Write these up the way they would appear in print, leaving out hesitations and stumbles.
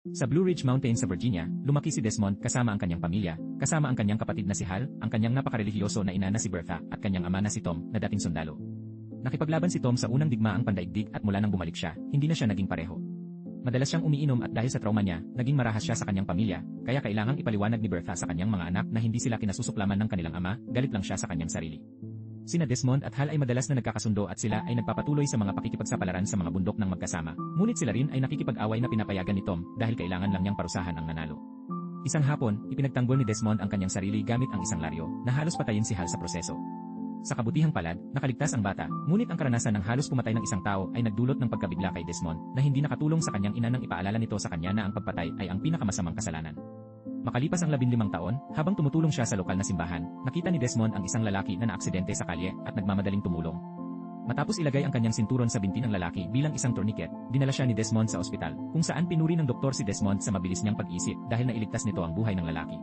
Sa Blue Ridge Mountains sa Virginia, lumaki si Desmond kasama ang kanyang pamilya, kasama ang kanyang kapatid na si Hal, ang kanyang napakarelihiyoso na ina na si Bertha at kanyang ama na si Tom na dating sundalo. Nakipaglaban si Tom sa unang digmaang pandaigdig at mula nang bumalik siya, hindi na siya naging pareho. Madalas siyang umiinom at dahil sa trauma niya, naging marahas siya sa kanyang pamilya, kaya kailangang ipaliwanag ni Bertha sa kanyang mga anak na hindi sila kinasusuklaman ng kanilang ama, galit lang siya sa kanyang sarili. Sina Desmond at Hal ay madalas na nagkakasundo at sila ay nagpapatuloy sa mga pakikipagsapalaran sa mga bundok ng magkasama. Ngunit sila rin ay nakikipag-away na pinapayagan ni Tom dahil kailangan lang niyang parusahan ang nanalo. Isang hapon, ipinagtanggol ni Desmond ang kanyang sarili gamit ang isang laryo na halos patayin si Hal sa proseso. Sa kabutihang palad, nakaligtas ang bata, ngunit ang karanasan ng halos pumatay ng isang tao ay nagdulot ng pagkabigla kay Desmond na hindi nakatulong sa kanyang ina nang ipaalala nito sa kanya na ang pagpatay ay ang pinakamasamang kasalanan. Makalipas ang 15 taon, habang tumutulong siya sa lokal na simbahan, nakita ni Desmond ang isang lalaki na naaksidente sa kalye at nagmamadaling tumulong. Matapos ilagay ang kanyang sinturon sa binti ng lalaki bilang isang tourniquet, dinala siya ni Desmond sa ospital, kung saan pinuri ng doktor si Desmond sa mabilis niyang pag-isip dahil nailigtas nito ang buhay ng lalaki.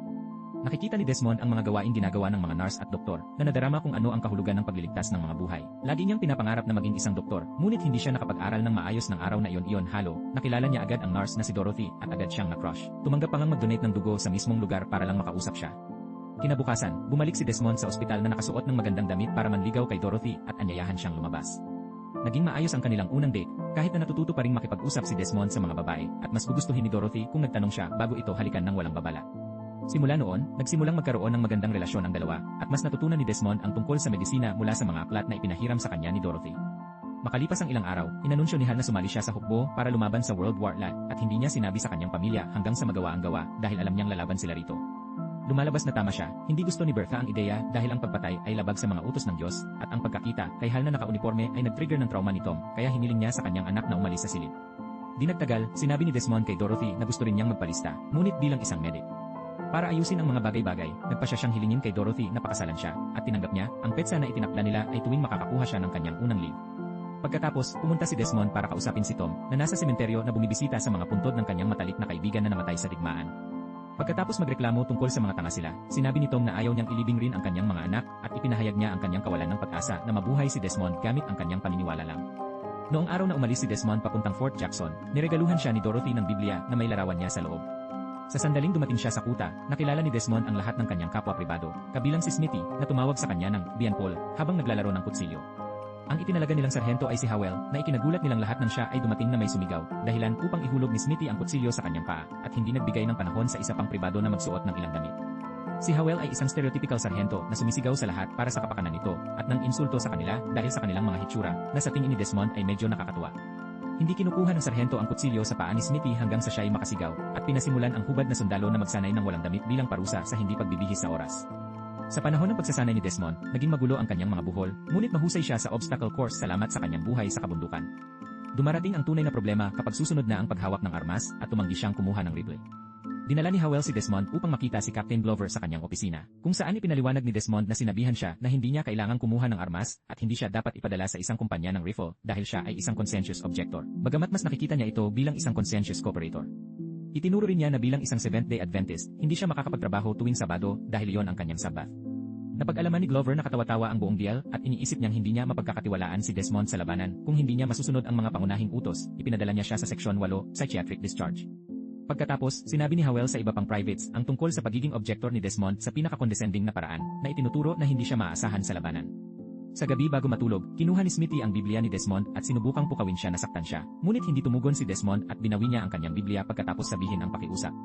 Nakikita ni Desmond ang mga gawaing ginagawa ng mga nurse at doktor na nadarama kung ano ang kahulugan ng pagliligtas ng mga buhay. Lagi niyang pinapangarap na maging isang doktor, ngunit hindi siya nakapag-aral ng maayos ng araw na iyon halo. Nakilala niya agad ang nurse na si Dorothy at agad siyang na-crush. Tumanggap pa ngang mag-donate ng dugo sa mismong lugar para lang makausap siya. Kinabukasan, bumalik si Desmond sa ospital na nakasuot ng magandang damit para manligaw kay Dorothy at anyayahan siyang lumabas. Naging maayos ang kanilang unang date, kahit na natututo pa ring makipag-usap si Desmond sa mga babae at mas gugustuhin ni Dorothy kung nagtanong siya bago ito halikan ng walang babala. Simula noon, nagsimulang magkaroon ng magandang relasyon ang dalawa at mas natutunan ni Desmond ang tungkol sa medisina mula sa mga aklat na ipinahiram sa kanya ni Dorothy. Makalipas ang ilang araw, inanunsyo ni Hal na sumali siya sa hukbo para lumaban sa World War II at hindi niya sinabi sa kanyang pamilya hanggang sa magawa ang gawa dahil alam niyang lalaban sila rito. Lumalabas na tama siya, hindi gusto ni Bertha ang ideya dahil ang pagpatay ay labag sa mga utos ng Diyos at ang pagkakita kay Hal na naka-uniforme ay nag-trigger ng trauma ni Tom kaya hiniling niya sa kanyang anak na umalis sa silid. Di nagtagal, sinabi ni Desmond kay Dorothy na gusto rin niyang magpalista, ngunit bilang isang medic. Para ayusin ang mga bagay-bagay, nagpa siya siyang hilingin kay Dorothy na pakasalan siya, at tinanggap niya, ang petsa na itinakda nila ay tuwing makakakuha siya ng kanyang unang leave. Pagkatapos, pumunta si Desmond para kausapin si Tom, na nasa sementeryo na bumibisita sa mga puntod ng kanyang matalik na kaibigan na namatay sa digmaan. Pagkatapos magreklamo tungkol sa mga tanga sila, sinabi ni Tom na ayaw niyang ilibing rin ang kanyang mga anak, at ipinahayag niya ang kanyang kawalan ng pag-asa na mabuhay si Desmond gamit ang kanyang paniniwala lang. Noong araw na umalis si Desmond papuntang Fort Jackson, niregaluhan siya ni Dorothy ng Biblia na may larawan niya sa loob. Sa sandaling dumating siya sa kuta, nakilala ni Desmond ang lahat ng kanyang kapwa pribado, kabilang si Smithy, na tumawag sa kanya ng Bian Paul, habang naglalaro ng kutsilyo. Ang itinalaga nilang sarhento ay si Howell, na ikinagulat nilang lahat ng siya ay dumating na may sumigaw, dahilan upang ihulog ni Smithy ang kutsilyo sa kanyang paa, at hindi nagbigay ng panahon sa isa pang pribado na magsuot ng ilang damit. Si Howell ay isang stereotypical sarhento na sumisigaw sa lahat para sa kapakanan nito, at nang insulto sa kanila dahil sa kanilang mga hitsura, na sa tingin ni Desmond ay medyo nakakatuwa. Hindi kinukuha ng sarhento ang kutsilyo sa paa ni Smithy hanggang sa siya ay makasigaw, at pinasimulan ang hubad na sundalo na magsanay ng walang damit bilang parusa sa hindi pagbibihis sa oras. Sa panahon ng pagsasanay ni Desmond, naging magulo ang kanyang mga buhol, ngunit mahusay siya sa obstacle course salamat sa kanyang buhay sa kabundukan. Dumarating ang tunay na problema kapag susunod na ang paghawak ng armas at tumanggi siyang kumuha ng rifle. Dinala ni Howell si Desmond upang makita si Captain Glover sa kanyang opisina, kung saan ipinaliwanag ni Desmond na sinabihan siya na hindi niya kailangang kumuha ng armas at hindi siya dapat ipadala sa isang kumpanya ng rifle dahil siya ay isang conscientious objector, bagamat mas nakikita niya ito bilang isang conscientious cooperator. Itinuro rin niya na bilang isang Seventh-day Adventist, hindi siya makakapagtrabaho tuwing Sabado dahil iyon ang kanyang Sabbath. Napag-alaman ni Glover na katawa-tawa ang buong deal at iniisip niyang hindi niya mapagkakatiwalaan si Desmond sa labanan kung hindi niya masusunod ang mga pangunahing utos, ipinadala niya siya sa Seksyon 8, Psychiatric Discharge. Pagkatapos, sinabi ni Howell sa iba pang privates ang tungkol sa pagiging objector ni Desmond sa pinaka-condescending na paraan na itinuturo na hindi siya maaasahan sa labanan. Sa gabi bago matulog, kinuha ni Smithy ang Biblia ni Desmond at sinubukang pukawin siya na saktan siya, ngunit hindi tumugon si Desmond at binawi niya ang kanyang Biblia pagkatapos sabihin ang pakiusap.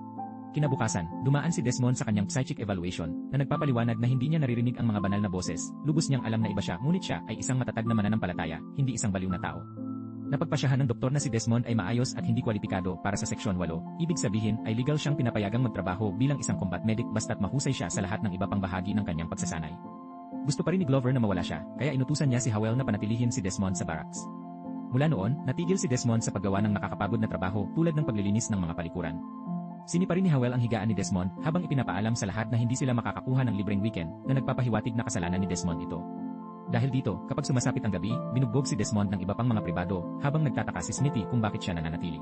Kinabukasan, dumaan si Desmond sa kanyang psychic evaluation na nagpapaliwanag na hindi niya naririnig ang mga banal na boses, lubos niyang alam na iba siya ngunit siya ay isang matatag na mananampalataya, hindi isang baliw na tao. Napagpasyahan ng doktor na si Desmond ay maayos at hindi kwalipikado para sa Seksyon 8, ibig sabihin ay legal siyang pinapayagang magtrabaho bilang isang combat medic basta't mahusay siya sa lahat ng iba pang bahagi ng kanyang pagsasanay. Gusto pa rin ni Glover na mawala siya, kaya inutusan niya si Howell na panatilihin si Desmond sa barracks. Mula noon, natigil si Desmond sa paggawa ng nakakapagod na trabaho tulad ng paglilinis ng mga palikuran. Sinipa rin ni Howell ang higaan ni Desmond habang ipinapaalam sa lahat na hindi sila makakakuha ng libreng weekend na nagpapahiwatig na kasalanan ni Desmond ito. Dahil dito, kapag sumasapit ang gabi, binugbog si Desmond ng iba pang mga pribado habang nagtataka si Smithy kung bakit siya nananatili.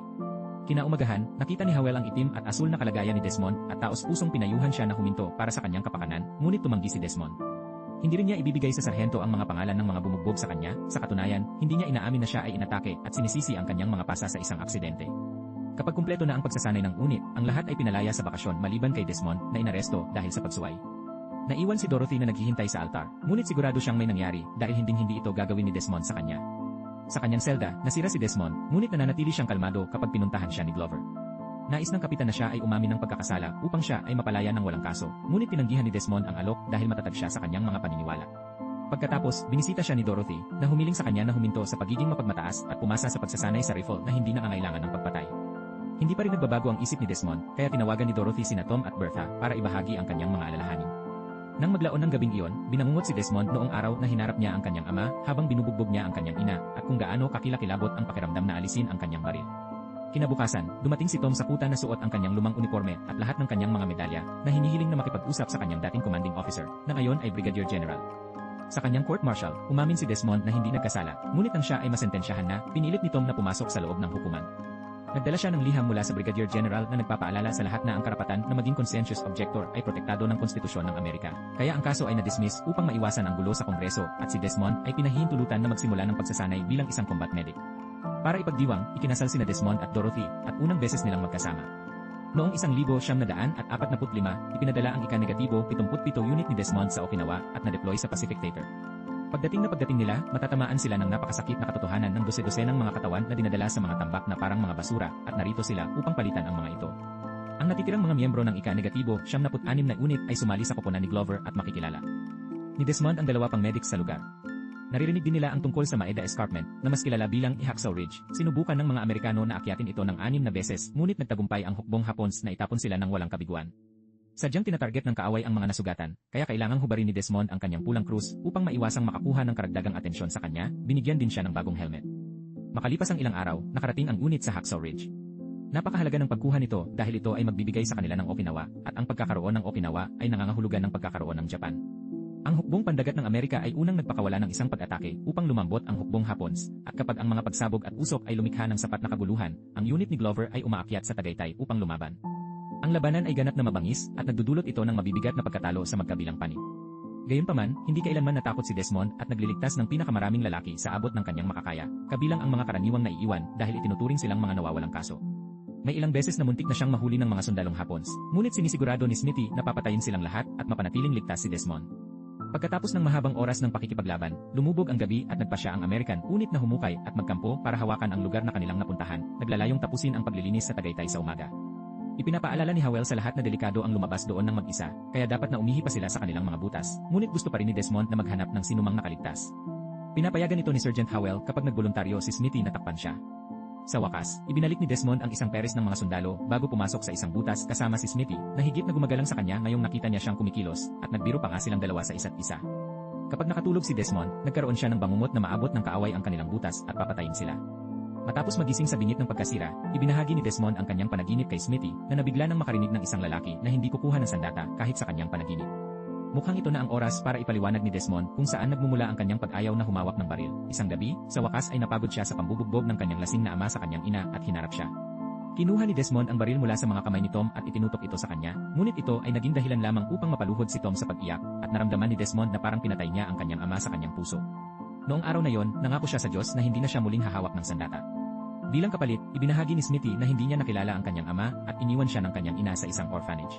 Kinaumagahan, nakita ni Howell ang itim at asul na kalagayan ni Desmond at taos-pusong pinayuhan siya na huminto para sa kanyang kapakanan, ngunit tumanggi si Desmond. Hindi rin niya ibibigay sa sarhento ang mga pangalan ng mga bumugbog sa kanya, sa katunayan, hindi niya inaamin na siya ay inatake at sinisisi ang kanyang mga pasa sa isang aksidente. Kapag kumpleto na ang pagsasanay ng unit, ang lahat ay pinalaya sa bakasyon maliban kay Desmond na inaresto dahil sa pagsuway. Naiwan si Dorothy na naghihintay sa altar, ngunit sigurado siyang may nangyari dahil hindi ito gagawin ni Desmond sa kanya. Sa kanyang selda, nasira si Desmond, ngunit nananatili siyang kalmado kapag pinuntahan siya ni Glover. Nais ng kapitan na siya ay umamin ng pagkakasala upang siya ay mapalaya ng walang kaso, ngunit tinanggihan ni Desmond ang alok dahil matatag siya sa kanyang mga paniniwala. Pagkatapos, binisita siya ni Dorothy na humiling sa kanya na huminto sa pagiging mapagmataas at pumasa sa pagsasanay sa rifle na hindi nangangailangan ng pagpatay. Hindi pa rin nagbabago ang isip ni Desmond, kaya tinawagan ni Dorothy sina Tom at Bertha para ibahagi ang kanyang mga alalahanin. Nang maglaon ng gabing iyon, binangungot si Desmond noong araw na hinarap niya ang kanyang ama habang binubugbog niya ang kanyang ina at kung gaano kakilakilabot ang pakiramdam na alisin ang kanyang baril. Kinabukasan, dumating si Tom sa kuta na suot ang kanyang lumang uniforme at lahat ng kanyang mga medalya na hinihiling na makipag-usap sa kanyang dating commanding officer na ngayon ay Brigadier General. Sa kanyang court-martial, umamin si Desmond na hindi nagkasala, ngunit nang siya ay masentensyahan na, pinilit ni Tom na pumasok sa loob ng hukuman. Nagdala siya ng liham mula sa Brigadier General na nagpapaalala sa lahat na ang karapatan na maging conscientious objector ay protektado ng konstitusyon ng Amerika. Kaya ang kaso ay na-dismiss upang maiwasan ang gulo sa Kongreso at si Desmond ay pinahihintulutan na magsimula ng pagsasanay bilang isang combat medic. Para ipagdiwang, ikinasal sina Desmond at Dorothy at unang beses nilang magkasama. Noong 1945, ipinadala ang ika-negatibo 77 unit ni Desmond sa Okinawa at na-deploy sa Pacific Theater. Pagdating nila, matatamaan sila ng napakasakit na katotohanan ng dose-dosenang mga katawan na dinadala sa mga tambak na parang mga basura at narito sila upang palitan ang mga ito. Ang natitirang mga miyembro ng ika-negatibo 76 na unit ay sumali sa koponan ni Glover at makikilala ni Desmond ang dalawa pang medics sa lugar. Naririnig din nila ang tungkol sa Maeda Escarpment na mas kilala bilang Hacksaw Ridge. Sinubukan ng mga Amerikano na akyatin ito ng 6 na beses ngunit nagtagumpay ang hukbong Hapons na itapon sila ng walang kabiguan. Sadyang tinatarget ng kaaway ang mga nasugatan, kaya kailangang hubarin ni Desmond ang kanyang pulang krus upang maiwasang makakuha ng karagdagang atensyon sa kanya, binigyan din siya ng bagong helmet. Makalipas ang ilang araw, nakarating ang unit sa Hacksaw Ridge. Napakahalaga ng pagkuha nito dahil ito ay magbibigay sa kanila ng Okinawa at ang pagkakaroon ng Okinawa ay nangangahulugan ng pagkakaroon ng Japan. Ang hukbong pandagat ng Amerika ay unang nagpakawala ng isang pag-atake upang lumambot ang hukbong Hapons, at kapag ang mga pagsabog at usok ay lumikha ng sapat na kaguluhan, ang unit ni Glover ay umaakyat sa Tagaytay upang lumaban. Ang labanan ay ganap na mabangis at nagdudulot ito ng mabibigat na pagkatalo sa magkabilang panig. Gayunpaman, hindi kailanman natakot si Desmond at nagliligtas ng pinakamaraming lalaki sa abot ng kanyang makakaya, kabilang ang mga karaniwang naiiwan dahil itinuturing silang mga nawawalang kaso. May ilang beses na muntik na siyang mahuli ng mga sundalong Hapons, ngunit sinisigurado ni Smithy na papatayin silang lahat at mapanatiling ligtas si Desmond. Pagkatapos ng mahabang oras ng pakikipaglaban, lumubog ang gabi at nagpa siya ang American unit na humukay at magkampo para hawakan ang lugar na kanilang napuntahan, naglalayong tapusin ang paglilinis sa Tagaytay sa umaga. Ipinapaalala ni Howell sa lahat na delikado ang lumabas doon ng mag-isa, kaya dapat na umihi pa sila sa kanilang mga butas, ngunit gusto pa rin ni Desmond na maghanap ng sinumang nakaligtas. Pinapayagan ito ni Sergeant Howell kapag nagboluntaryo si Smithy na takpan siya. Sa wakas, ibinalik ni Desmond ang isang peres ng mga sundalo bago pumasok sa isang butas kasama si Smithy na higit na gumagalang sa kanya ngayong nakita niya siyang kumikilos at nagbiro pa nga silang dalawa sa isa't isa. Kapag nakatulog si Desmond, nagkaroon siya ng bangungot na maabot ng kaaway ang kanilang butas at papatayin sila. Matapos magising sa bingit ng pagkasira, ibinahagi ni Desmond ang kanyang panaginip kay Smithy na nabigla nang makarinig ng isang lalaki na hindi kukuha ng sandata kahit sa kanyang panaginip. Mukhang ito na ang oras para ipaliwanag ni Desmond kung saan nagmumula ang kanyang pag-ayaw na humawak ng baril. Isang gabi, sa wakas ay napagod siya sa pambubugbog ng kanyang lasing na ama sa kanyang ina at hinarap siya. Kinuha ni Desmond ang baril mula sa mga kamay ni Tom at itinutok ito sa kanya, ngunit ito ay naging dahilan lamang upang mapaluhod si Tom sa pag-iyak at naramdaman ni Desmond na parang pinatay niya ang kanyang ama sa kanyang puso. Noong araw na yon, nangako siya sa Diyos na hindi na siya muling hahawak ng sandata. Bilang kapalit, ibinahagi ni Smithy na hindi niya nakilala ang kanyang ama at iniwan siya ng kanyang ina sa isang orphanage.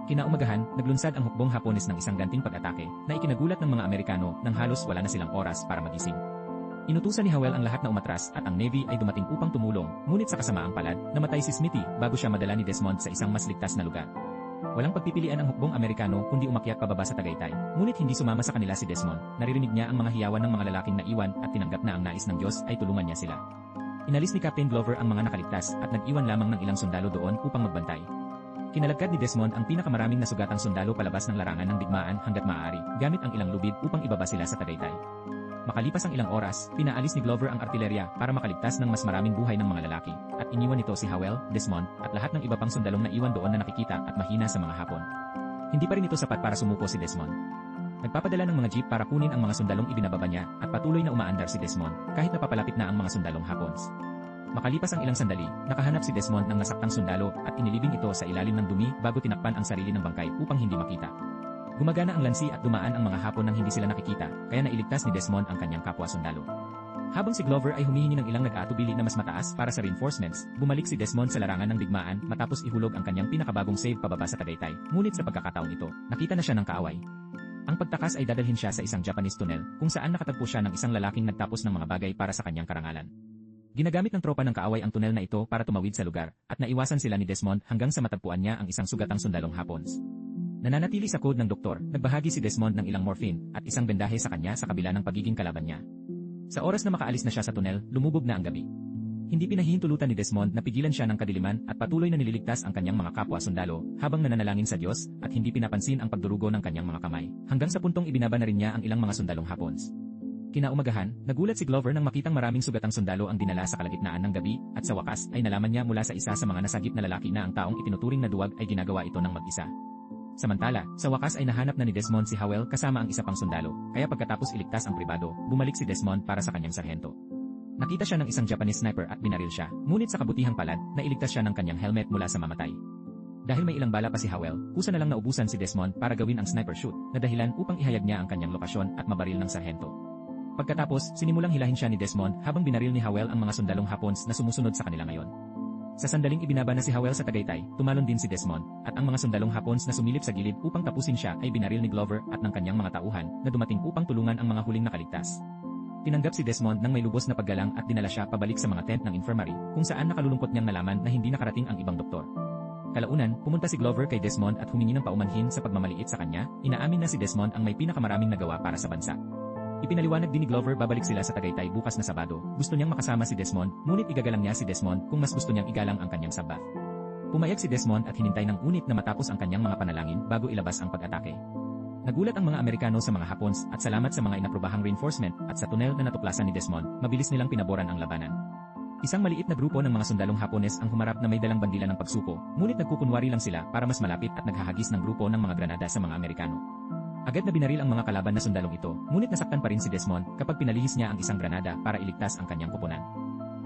Kinaumagahan, naglunsad ang hukbong Hapones ng isang ganting pag-atake na ikinagulat ng mga Amerikano nang halos wala na silang oras para magising. Inutusan ni Howell ang lahat na umatras at ang Navy ay dumating upang tumulong, ngunit sa kasamaang palad, namatay si Smithy bago siya madala ni Desmond sa isang mas ligtas na lugar. Walang pagpipilian ang hukbong Amerikano kundi umakyat pababa sa Tagaytay, ngunit hindi sumama sa kanila si Desmond. Naririnig niya ang mga hiyawan ng mga lalaking naiwan at tinanggap na ang nais ng Diyos ay tulungan niya sila. Inalis ni Captain Glover ang mga nakaligtas at nag-iwan lamang ng ilang sundalo doon upang magbantay. Kinalagkad ni Desmond ang pinakamaraming nasugatang sundalo palabas ng larangan ng digmaan hangga't maaari, gamit ang ilang lubid upang ibaba sila sa Tagaytay. Makalipas ang ilang oras, pinaalis ni Glover ang artilerya para makaligtas ng mas maraming buhay ng mga lalaki, at iniwan nito si Howell, Desmond, at lahat ng iba pang sundalong naiwan doon na nakikita at mahina sa mga Hapon. Hindi pa rin ito sapat para sumuko si Desmond. Nagpapadala ng mga jeep para kunin ang mga sundalong ibinababa niya at patuloy na umaandar si Desmond kahit napapalapit na ang mga sundalong Hapons. Makalipas ang ilang sandali, nakahanap si Desmond ng nasaktang sundalo at inilibing ito sa ilalim ng dumi bago tinakpan ang sarili ng bangkay upang hindi makita. Gumagana ang lansi at dumaan ang mga Hapon nang hindi sila nakikita, kaya nailigtas ni Desmond ang kanyang kapwa sundalo. Habang si Glover ay humihingi ng ilang nag-aatubili na mas mataas para sa reinforcements, bumalik si Desmond sa larangan ng digmaan matapos ihulog ang kanyang pinakabagong save pababa sa Tagaytay. Ngunit sa pagkakataong ito, nakita na siya ng kaaway. Ang pagtakas ay dadalhin siya sa isang Japanese tunnel kung saan nakatagpo siya ng isang lalaking nagtapos ng mga bagay para sa kanyang karangalan. Ginagamit ng tropa ng kaaway ang tunnel na ito para tumawid sa lugar at naiwasan sila ni Desmond hanggang sa matagpuan niya ang isang sugatang sundalong Hapons. Nananatili sa code ng doktor, nagbahagi si Desmond ng ilang morphine at isang bendahe sa kanya sa kabila ng pagiging kalaban niya. Sa oras na makaalis na siya sa tunnel, lumubog na ang gabi. Hindi pinahihintulutan ni Desmond na pigilan siya ng kadiliman at patuloy na nililigtas ang kanyang mga kapwa sundalo habang nananalangin sa Diyos at hindi pinapansin ang pagdurugo ng kanyang mga kamay, hanggang sa puntong ibinaba na rin niya ang ilang mga sundalong Hapons. Kinaumagahan, nagulat si Glover nang makitang maraming sugatang sundalo ang dinala sa kalagitnaan ng gabi at sa wakas ay nalaman niya mula sa isa sa mga nasagip na lalaki na ang taong itinuturing na duwag ay ginagawa ito ng mag-isa. Samantala, sa wakas ay nahanap na ni Desmond si Howell kasama ang isa pang sundalo, kaya pagkatapos iligtas ang pribado, bumalik si Desmond para sa kanyang sarhento. Nakita siya ng isang Japanese sniper at binaril siya, ngunit sa kabutihang palad, nailigtas siya ng kanyang helmet mula sa mamatay. Dahil may ilang bala pa si Howell, kusa na lang naubusan si Desmond para gawin ang sniper shoot, na dahilan upang ihayag niya ang kanyang lokasyon at mabaril ng sarhento. Pagkatapos, sinimulang hilahin siya ni Desmond habang binaril ni Howell ang mga sundalong Hapons na sumusunod sa kanila ngayon. Sa sandaling ibinaba na si Howell sa Tagaytay, tumalon din si Desmond, at ang mga sundalong Hapons na sumilip sa gilid upang tapusin siya ay binaril ni Glover at ng kanyang mga tauhan na dumating upang tulungan ang mga huling nakaligtas. Tinanggap si Desmond ng may lubos na paggalang at dinala siya pabalik sa mga tent ng infirmary, kung saan nakalulungkot niyang nalaman na hindi nakarating ang ibang doktor. Kalaunan, pumunta si Glover kay Desmond at humingi ng paumanhin sa pagmamaliit sa kanya, inaamin na si Desmond ang may pinakamaraming nagawa para sa bansa. Ipinaliwanag din ni Glover babalik sila sa Tagaytay bukas na Sabado. Gusto niyang makasama si Desmond, ngunit igagalang niya si Desmond kung mas gusto niyang igalang ang kanyang Sabbath. Pumayag si Desmond at hinintay ng unit na matapos ang kanyang mga panalangin bago ilabas ang pag-atake. Nagulat ang mga Amerikano sa mga Hapons at salamat sa mga inaprobahang reinforcement at sa tunnel na natuklasan ni Desmond, mabilis nilang pinaboran ang labanan. Isang maliit na grupo ng mga sundalong Hapones ang humarap na may dalang bandila ng pagsuko, ngunit nagkukunwari lang sila para mas malapit at naghahagis ng grupo ng mga granada sa mga Amerikano. Agad na binaril ang mga kalaban na sundalong ito, ngunit nasaktan pa rin si Desmond kapag pinalihis niya ang isang granada para iligtas ang kanyang koponan.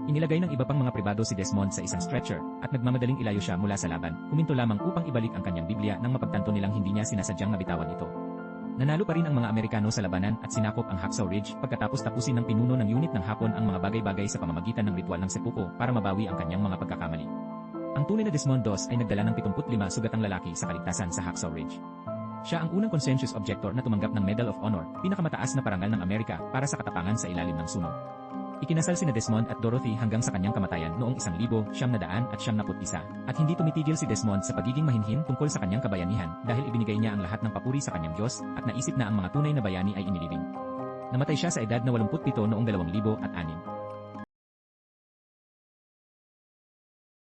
Inilagay ng iba pang mga pribado si Desmond sa isang stretcher at nagmamadaling ilayo siya mula sa laban, huminto lamang upang ibalik ang kanyang Biblia nang mapagtanto nilang hindi niya sinasadyang nabitawan ito. Nanalo pa rin ang mga Amerikano sa labanan at sinakop ang Hacksaw Ridge pagkatapos tapusin ng pinuno ng unit ng Hapon ang mga bagay-bagay sa pamamagitan ng ritual ng seppuku para mabawi ang kanyang mga pagkakamali. Ang tunay na Desmond II ay nagdala ng 75 sugatang lalaki sa kaligtasan sa Hacksaw Ridge. Siya ang unang conscientious objector na tumanggap ng Medal of Honor, pinakamataas na parangal ng Amerika para sa katapangan sa ilalim ng sunog. Ikinasal sina Desmond at Dorothy hanggang sa kanyang kamatayan noong 1991 at hindi tumitigil si Desmond sa pagiging mahinhin tungkol sa kanyang kabayanihan dahil ibinigay niya ang lahat ng papuri sa kanyang Diyos at naisip na ang mga tunay na bayani ay inilibing. Namatay siya sa edad na 87 noong 2006.